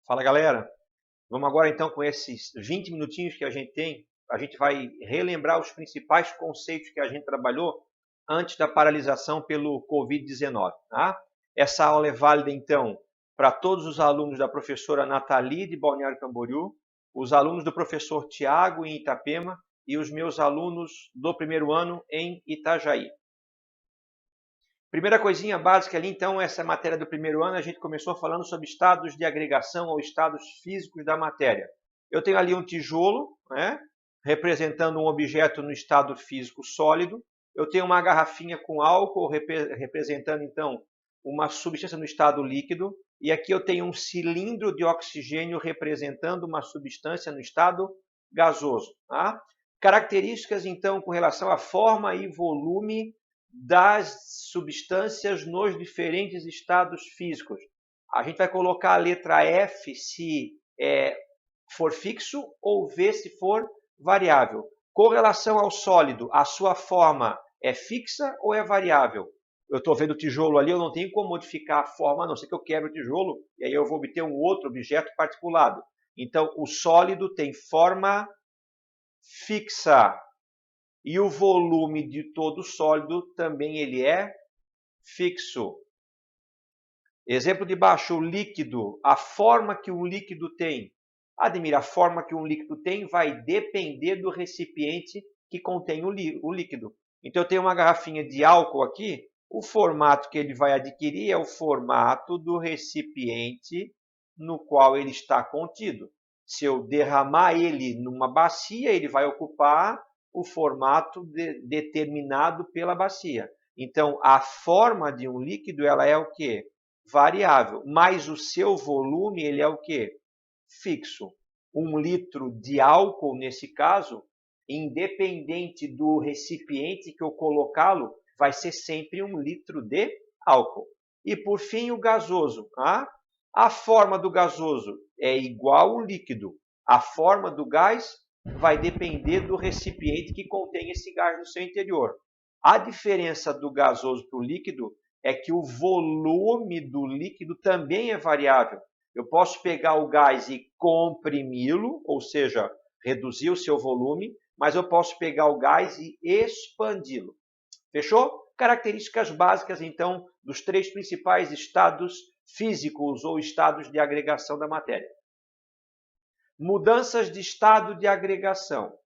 Fala, galera. Vamos agora então com esses 20 minutinhos que a gente tem, a gente vai relembrar os principais conceitos que a gente trabalhou antes da paralisação pelo Covid-19. Tá? Essa aula é válida então para todos os alunos da professora Nathalie de Balneário Camboriú, os alunos do professor Tiago em Itapema e os meus alunos do primeiro ano em Itajaí. Primeira coisinha básica ali, então, essa matéria do primeiro ano, a gente começou falando sobre estados de agregação ou estados físicos da matéria. Eu tenho ali um tijolo, né, representando um objeto no estado físico sólido. Eu tenho uma garrafinha com álcool, representando, então, uma substância no estado líquido. E aqui eu tenho um cilindro de oxigênio, representando uma substância no estado gasoso. Tá? Características, então, com relação à forma e volume das substâncias nos diferentes estados físicos. A gente vai colocar a letra F se for fixo ou V se for variável. Com relação ao sólido, a sua forma é fixa ou é variável? Eu estou vendo o tijolo ali, eu não tenho como modificar a forma, a não ser que eu quebre o tijolo, e aí eu vou obter um outro objeto particulado. Então, o sólido tem forma fixa. E o volume de todo sólido também ele é fixo. Exemplo de baixo, o líquido. A forma que um líquido tem. Admira, a forma que um líquido tem vai depender do recipiente que contém o líquido. Então, eu tenho uma garrafinha de álcool aqui. O formato que ele vai adquirir é o formato do recipiente no qual ele está contido. Se eu derramar ele numa bacia, ele vai ocupar o formato determinado pela bacia. Então, a forma de um líquido ela é o quê? Variável, mas o seu volume ele é o quê? Fixo. 1 litro de álcool, nesse caso, independente do recipiente que eu colocá-lo, vai ser sempre 1 litro de álcool. E, por fim, o gasoso. A forma do gasoso é igual ao líquido. A forma do gás vai depender do recipiente que contém esse gás no seu interior. A diferença do gasoso para o líquido é que o volume do líquido também é variável. Eu posso pegar o gás e comprimi-lo, ou seja, reduzir o seu volume, mas eu posso pegar o gás e expandi-lo. Fechou? Características básicas, então, dos 3 principais estados físicos ou estados de agregação da matéria. Mudanças de estado de agregação,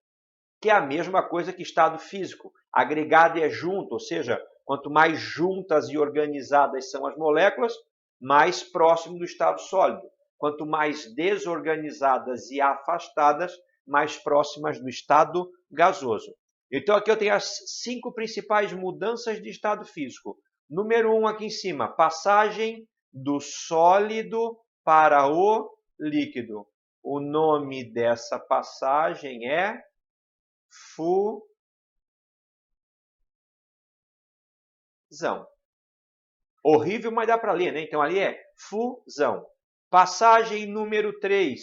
que é a mesma coisa que estado físico. Agregado é junto, ou seja, quanto mais juntas e organizadas são as moléculas, mais próximo do estado sólido. Quanto mais desorganizadas e afastadas, mais próximas do estado gasoso. Então, aqui eu tenho as 5 principais mudanças de estado físico. Número 1 aqui em cima, passagem do sólido para o líquido. O nome dessa passagem é fusão. Horrível, mas dá para ler, né? Então, ali é fusão. Passagem número 3.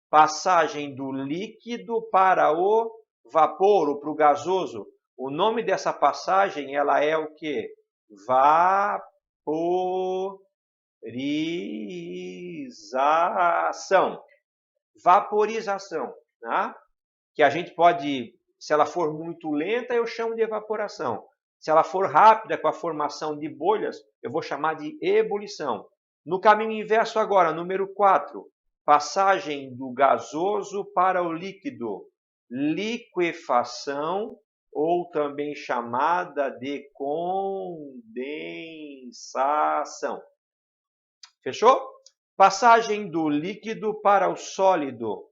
Passagem do líquido para o vapor, ou para o gasoso. O nome dessa passagem, ela é o quê? Vaporização. Vaporização, tá? Que a gente pode, se ela for muito lenta, eu chamo de evaporação. Se ela for rápida, com a formação de bolhas, eu vou chamar de ebulição. No caminho inverso agora, número 4, passagem do gasoso para o líquido, liquefação, ou também chamada de condensação. Fechou? Passagem do líquido para o sólido,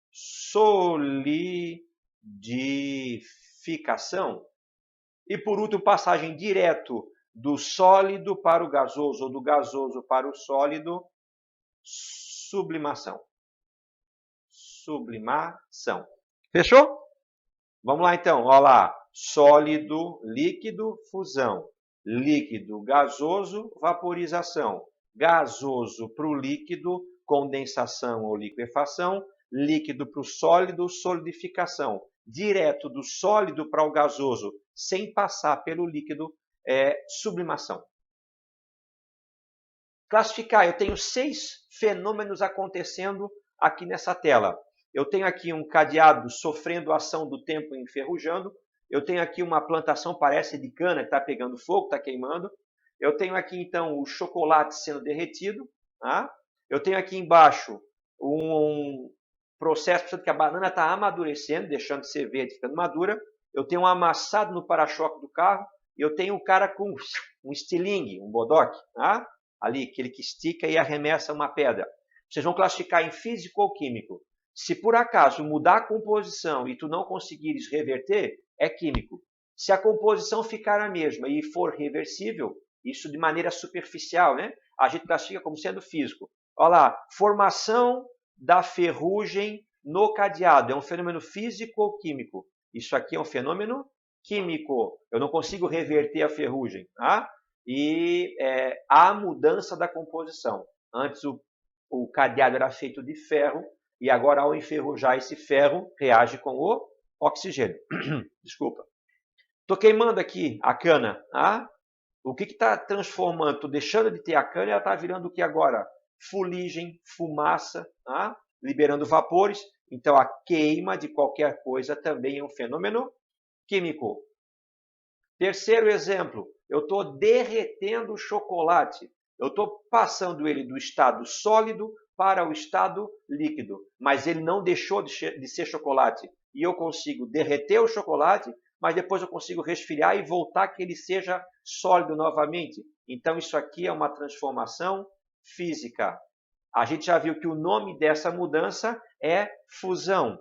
solidificação. E, por último, passagem direto do sólido para o gasoso, ou do gasoso para o sólido, sublimação. Sublimação. Fechou? Vamos lá, então. Olha lá. Sólido, líquido, fusão. Líquido, gasoso, vaporização. Gasoso para o líquido, condensação ou liquefação. Líquido para o sólido, solidificação. Direto do sólido para o gasoso, sem passar pelo líquido, sublimação. Classificar, eu tenho 6 fenômenos acontecendo aqui nessa tela. Eu tenho aqui um cadeado sofrendo a ação do tempo enferrujando. Eu tenho aqui uma plantação, parece de cana, que está pegando fogo, está queimando. Eu tenho aqui, então, o chocolate sendo derretido. Tá? Eu tenho aqui embaixo um processo, portanto, que a banana está amadurecendo, deixando de ser verde, ficando madura. Eu tenho um amassado no para-choque do carro. E eu tenho um cara com um estilingue, um bodoque, tá? Ali, aquele que estica e arremessa uma pedra. Vocês vão classificar em físico ou químico. Se por acaso mudar a composição e tu não conseguires reverter, é químico. Se a composição ficar a mesma e for reversível, isso de maneira superficial, né? A gente classifica como sendo físico. Olha lá, formação da ferrugem no cadeado. É um fenômeno físico ou químico? Isso aqui é um fenômeno químico. Eu não consigo reverter a ferrugem. Tá? E há mudança da composição. Antes o cadeado era feito de ferro e agora ao enferrujar esse ferro reage com o oxigênio. Desculpa. Estou queimando aqui a cana. Tá? O que está transformando? Estou deixando de ter a cana e ela está virando o que agora? Fuligem, fumaça, tá? Liberando vapores. Então a queima de qualquer coisa também é um fenômeno químico. Terceiro exemplo, eu estou derretendo o chocolate. Eu estou passando ele do estado sólido para o estado líquido, mas ele não deixou de ser chocolate. E eu consigo derreter o chocolate, mas depois eu consigo resfriar e voltar que ele seja sólido novamente. Então isso aqui é uma transformação física. A gente já viu que o nome dessa mudança é fusão.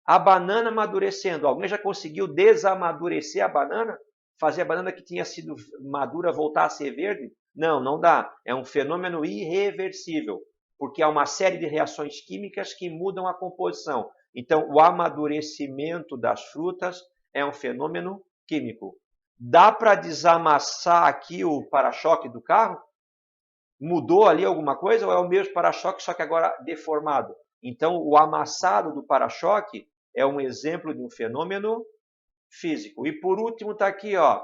A banana amadurecendo. Alguém já conseguiu desamadurecer a banana? Fazer a banana que tinha sido madura voltar a ser verde? Não, não dá. É um fenômeno irreversível, porque há uma série de reações químicas que mudam a composição. Então, o amadurecimento das frutas é um fenômeno químico. Dá para desamassar aqui o para-choque do carro? Mudou ali alguma coisa ou é o mesmo para-choque, só que agora deformado? Então, o amassado do para-choque é um exemplo de um fenômeno físico. E por último está aqui, ó, o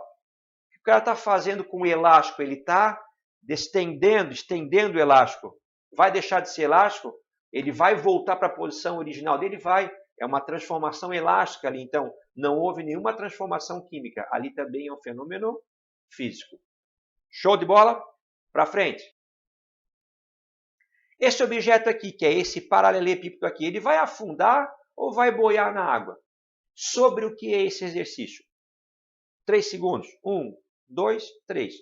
que o cara está fazendo com o elástico? Ele está estendendo o elástico. Vai deixar de ser elástico? Ele vai voltar para a posição original dele? Vai. É uma transformação elástica ali. Então, não houve nenhuma transformação química. Ali também é um fenômeno físico. Show de bola? Para frente. Esse objeto aqui, que é esse paralelepípedo aqui, ele vai afundar ou vai boiar na água? Sobre o que é esse exercício? 3 segundos. 1, 2, 3.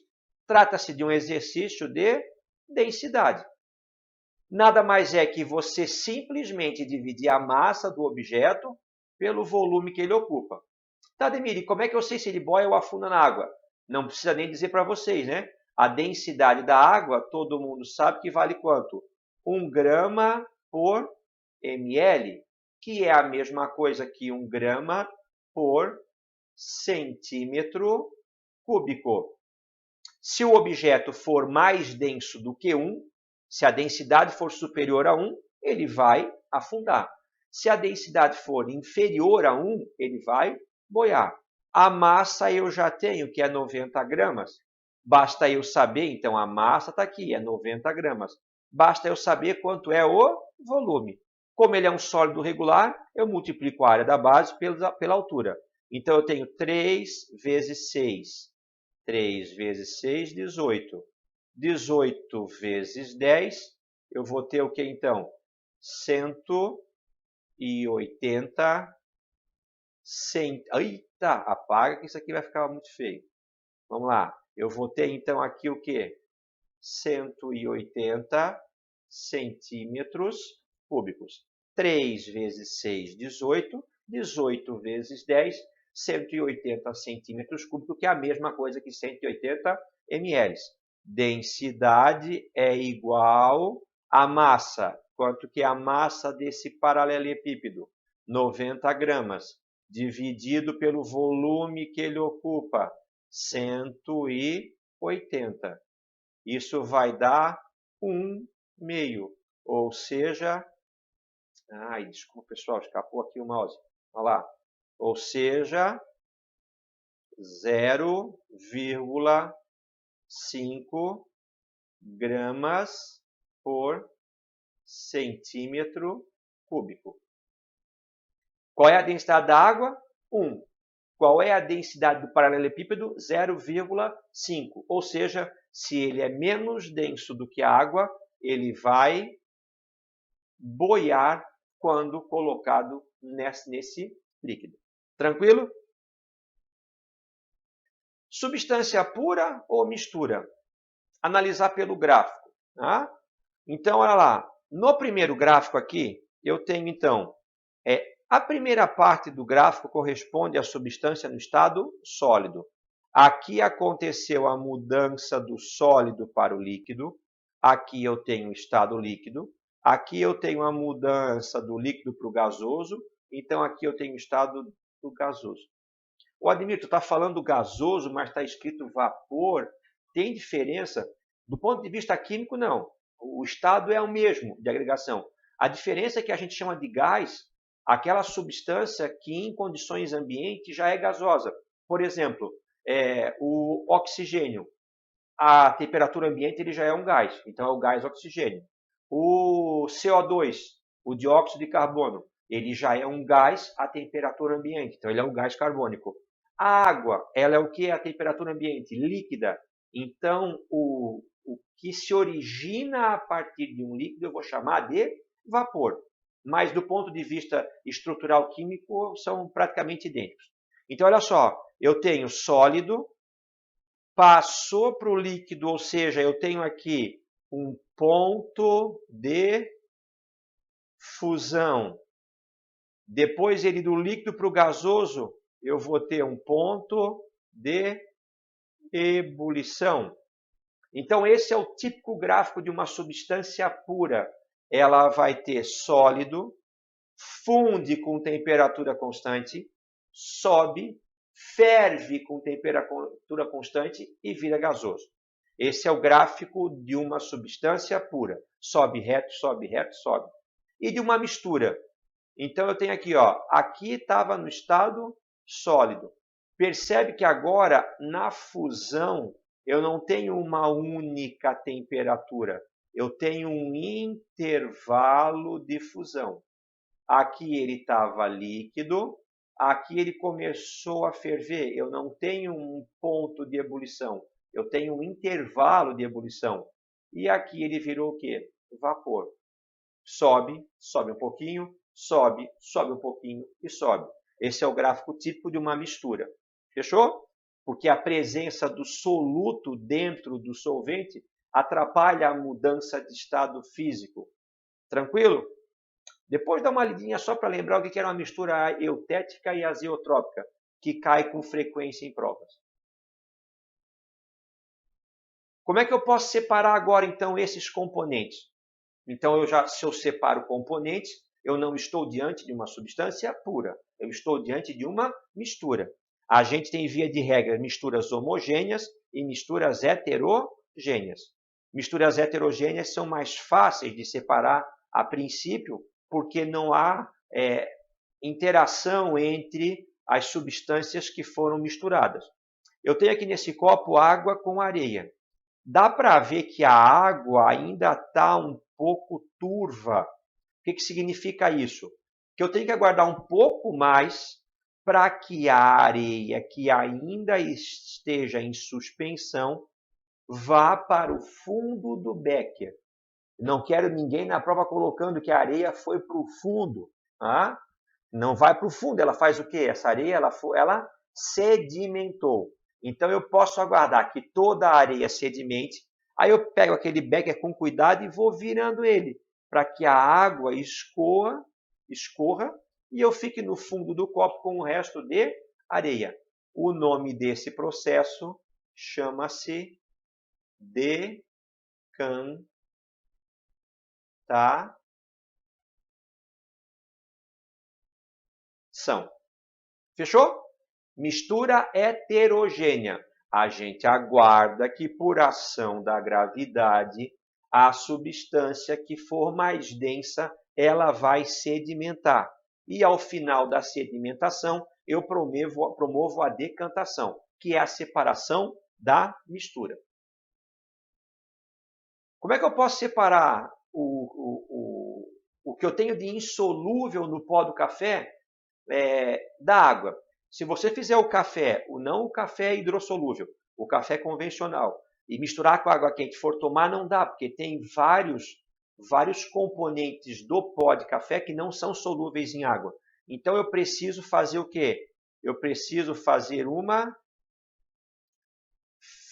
Trata-se de um exercício de densidade. Nada mais é que você simplesmente dividir a massa do objeto pelo volume que ele ocupa. Tá, Demir, como é que eu sei se ele boia ou afunda na água? Não precisa nem dizer para vocês, né? A densidade da água, todo mundo sabe que vale quanto? 1 grama por ml, que é a mesma coisa que 1 grama por centímetro cúbico. Se o objeto for mais denso do que 1, se a densidade for superior a 1, ele vai afundar. Se a densidade for inferior a 1, ele vai boiar. A massa eu já tenho, que é 90 gramas. Basta eu saber, então a massa está aqui, é 90 gramas. Basta eu saber quanto é o volume. Como ele é um sólido regular, eu multiplico a área da base pela altura. Então, eu tenho 3 vezes 6. 3 vezes 6, 18. 18 vezes 10, eu vou ter o que então? 180 Eita, apaga que isso aqui vai ficar muito feio. Vamos lá. Eu vou ter então aqui o que? 180 centímetros cúbicos. 3 vezes 6, 18. 18 vezes 10, 180 centímetros cúbicos, que é a mesma coisa que 180 ml. Densidade é igual a massa. Quanto que é a massa desse paralelepípedo? 90 gramas. Dividido pelo volume que ele ocupa, 180. Isso vai dar 1/2. Ou seja, ai, desculpa pessoal, escapou aqui o mouse. Olha lá. Ou seja, 0,5 gramas por centímetro cúbico. Qual é a densidade da água? 1. Qual é a densidade do paralelepípedo? 0,5. Ou seja, se ele é menos denso do que a água, ele vai boiar quando colocado nesse líquido. Tranquilo? Substância pura ou mistura? Analisar pelo gráfico. Tá? Então, olha lá. No primeiro gráfico aqui, eu tenho, então, a primeira parte do gráfico corresponde à substância no estado sólido. Aqui aconteceu a mudança do sólido para o líquido. Aqui eu tenho o estado líquido. Aqui eu tenho a mudança do líquido para o gasoso. Então, aqui eu tenho o estado do gasoso. Ô, Ademir, tu está falando gasoso, mas está escrito vapor. Tem diferença? Do ponto de vista químico, não. O estado é o mesmo de agregação. A diferença é que a gente chama de gás aquela substância que em condições ambientes já é gasosa. Por exemplo, o oxigênio. A temperatura ambiente ele já é um gás, então é o gás oxigênio. O CO2, o dióxido de carbono, ele já é um gás à temperatura ambiente, então ele é um gás carbônico. A água, ela é o que? A temperatura ambiente? Líquida. Então, o que se origina a partir de um líquido eu vou chamar de vapor. Mas do ponto de vista estrutural químico, são praticamente idênticos. Então, olha só, eu tenho sólido, passou para o líquido, ou seja, eu tenho aqui um ponto de fusão. Depois, ele do líquido para o gasoso, eu vou ter um ponto de ebulição. Então, esse é o típico gráfico de uma substância pura. Ela vai ter sólido, funde com temperatura constante, sobe, ferve com temperatura constante e vira gasoso. Esse é o gráfico de uma substância pura. Sobe reto, sobe reto, sobe. E de uma mistura. Então, eu tenho aqui, ó, aqui estava no estado sólido. Percebe que agora, na fusão, eu não tenho uma única temperatura. Eu tenho um intervalo de fusão. Aqui ele estava líquido, aqui ele começou a ferver. Eu não tenho um ponto de ebulição, eu tenho um intervalo de ebulição. E aqui ele virou o quê? Vapor. Sobe, sobe um pouquinho, sobe, sobe um pouquinho e sobe. Esse é o gráfico típico de uma mistura. Fechou? Porque a presença do soluto dentro do solvente atrapalha a mudança de estado físico. Tranquilo? Depois dá uma lidinha só para lembrar o que era uma mistura eutética e azeotrópica, que cai com frequência em provas. Como é que eu posso separar agora, então, esses componentes? Então, se eu separo componentes, eu não estou diante de uma substância pura, eu estou diante de uma mistura. A gente tem, via de regra, misturas homogêneas e misturas heterogêneas. Misturas heterogêneas são mais fáceis de separar a princípio, porque não há interação entre as substâncias que foram misturadas. Eu tenho aqui nesse copo água com areia. Dá para ver que a água ainda está um pouco turva. O que significa isso? Que eu tenho que aguardar um pouco mais para que a areia que ainda esteja em suspensão vá para o fundo do becker. Não quero ninguém na prova colocando que a areia foi para o fundo. Tá? Não vai para o fundo. Ela faz o quê? Essa areia ela sedimentou. Então, eu posso aguardar que toda a areia sedimente. Aí eu pego aquele becker com cuidado e vou virando ele, para que a água escorra e eu fique no fundo do copo com o resto de areia. O nome desse processo chama-se decantação. Fechou? Mistura heterogênea. A gente aguarda que, por ação da gravidade, a substância que for mais densa, ela vai sedimentar. E, ao final da sedimentação, eu promovo a decantação, que é a separação da mistura. Como é que eu posso separar o que eu tenho de insolúvel no pó do café da água. Se você fizer o café, não o café hidrossolúvel, o café convencional, e misturar com água quente, for tomar, não dá, porque tem vários componentes do pó de café que não são solúveis em água. Então eu preciso fazer o quê? Eu preciso fazer uma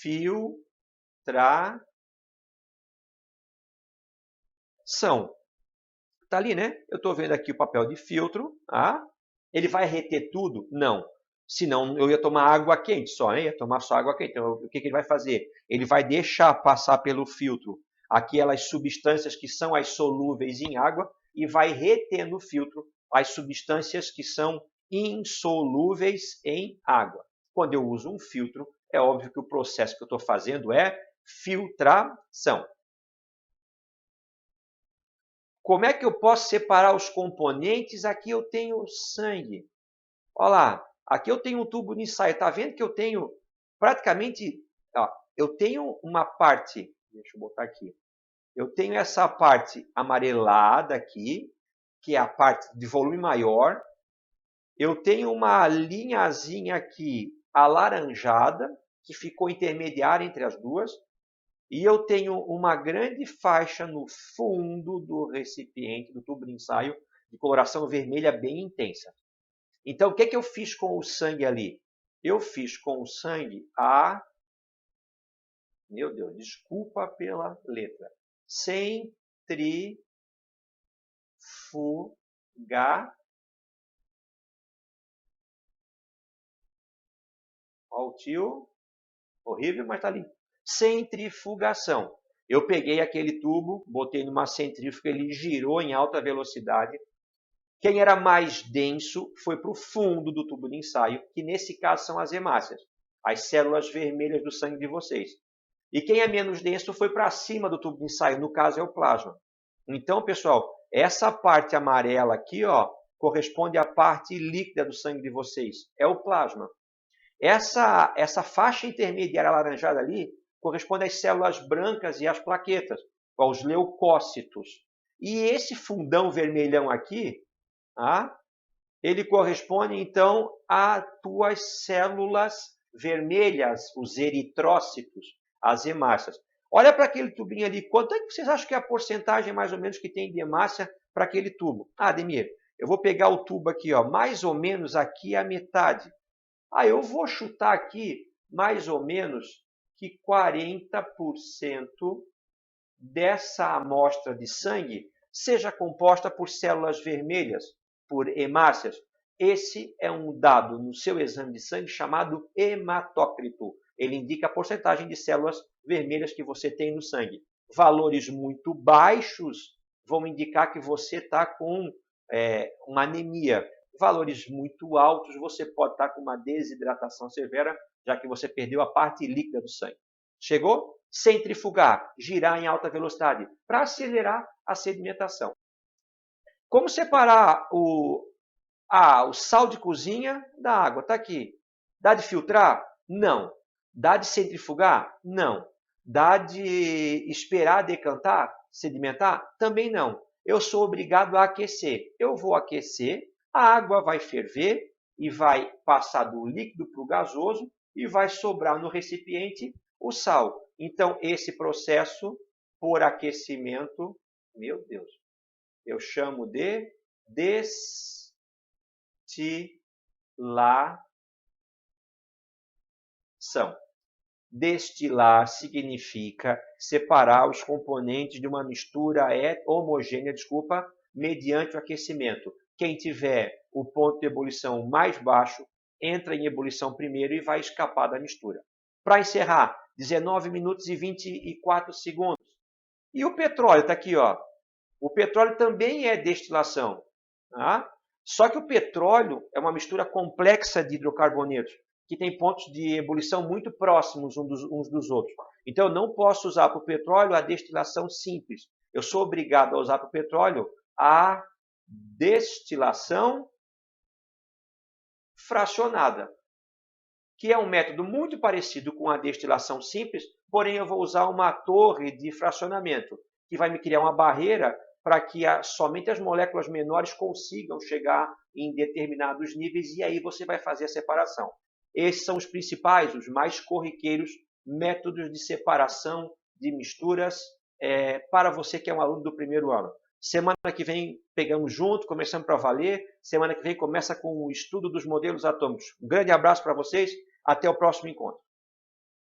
filtração. Está ali, né? Eu estou vendo aqui o papel de filtro. Ele vai reter tudo? Não. Senão eu ia tomar água quente só, né? Ia tomar só água quente. Então, o que ele vai fazer? Ele vai deixar passar pelo filtro aquelas substâncias que são as solúveis em água e vai reter no filtro as substâncias que são insolúveis em água. Quando eu uso um filtro, é óbvio que o processo que eu estou fazendo é filtração. Como é que eu posso separar os componentes? Aqui eu tenho sangue. Olha lá, aqui eu tenho um tubo de ensaio. Está vendo que eu tenho praticamente... eu tenho uma parte... Deixa eu botar aqui. Eu tenho essa parte amarelada aqui, que é a parte de volume maior. Eu tenho uma linhazinha aqui alaranjada, que ficou intermediária entre as duas. E eu tenho uma grande faixa no fundo do recipiente, do tubo de ensaio, de coloração vermelha bem intensa. Então, o que eu fiz com o sangue ali? Eu fiz com o sangue meu Deus, desculpa pela letra. Centrifugar. Olha o tio. Horrível, mas está ali. Centrifugação. Eu peguei aquele tubo, botei numa centrífuga, ele girou em alta velocidade. Quem era mais denso foi para o fundo do tubo de ensaio, que nesse caso são as hemácias, as células vermelhas do sangue de vocês. E quem é menos denso foi para cima do tubo de ensaio, no caso é o plasma. Então, pessoal, essa parte amarela aqui, corresponde à parte líquida do sangue de vocês, é o plasma. Essa faixa intermediária alaranjada ali corresponde às células brancas e às plaquetas, aos leucócitos. E esse fundão vermelhão aqui, ele corresponde então às tuas células vermelhas, os eritrócitos, as hemácias. Olha para aquele tubinho ali, quanto é que vocês acham que é a porcentagem mais ou menos que tem de hemácia para aquele tubo? Ademir, eu vou pegar o tubo aqui, mais ou menos aqui a metade. Eu vou chutar aqui mais ou menos que 40% dessa amostra de sangue seja composta por células vermelhas, por hemácias. Esse é um dado no seu exame de sangue chamado hematócrito. Ele indica a porcentagem de células vermelhas que você tem no sangue. Valores muito baixos vão indicar que você está com uma anemia. Valores muito altos, você pode estar com uma desidratação severa, já que você perdeu a parte líquida do sangue. Chegou? Centrifugar, girar em alta velocidade, para acelerar a sedimentação. Como separar o sal de cozinha da água? Está aqui. Dá de filtrar? Não. Dá de centrifugar? Não. Dá de esperar decantar, sedimentar? Também não. Eu sou obrigado a aquecer. Eu vou aquecer, a água vai ferver e vai passar do líquido para o gasoso e vai sobrar no recipiente o sal. Então, esse processo por aquecimento, meu Deus, eu chamo de destilação. Destilar significa separar os componentes de uma mistura homogênea, mediante o aquecimento. Quem tiver o ponto de ebulição mais baixo, entra em ebulição primeiro e vai escapar da mistura. Para encerrar, 19 minutos e 24 segundos. E o petróleo está aqui, O petróleo também é destilação. Só que o petróleo é uma mistura complexa de hidrocarbonetos, que tem pontos de ebulição muito próximos uns dos outros. Então, eu não posso usar para o petróleo a destilação simples. Eu sou obrigado a usar para o petróleo a destilação fracionada, que é um método muito parecido com a destilação simples, porém eu vou usar uma torre de fracionamento. que vai me criar uma barreira para que somente as moléculas menores consigam chegar em determinados níveis, e aí você vai fazer a separação. Esses são os principais, os mais corriqueiros métodos de separação de misturas para você que é um aluno do primeiro ano. Semana que vem pegamos junto, começamos para valer. Semana que vem começa com o estudo dos modelos atômicos. Um grande abraço para vocês, até o próximo encontro.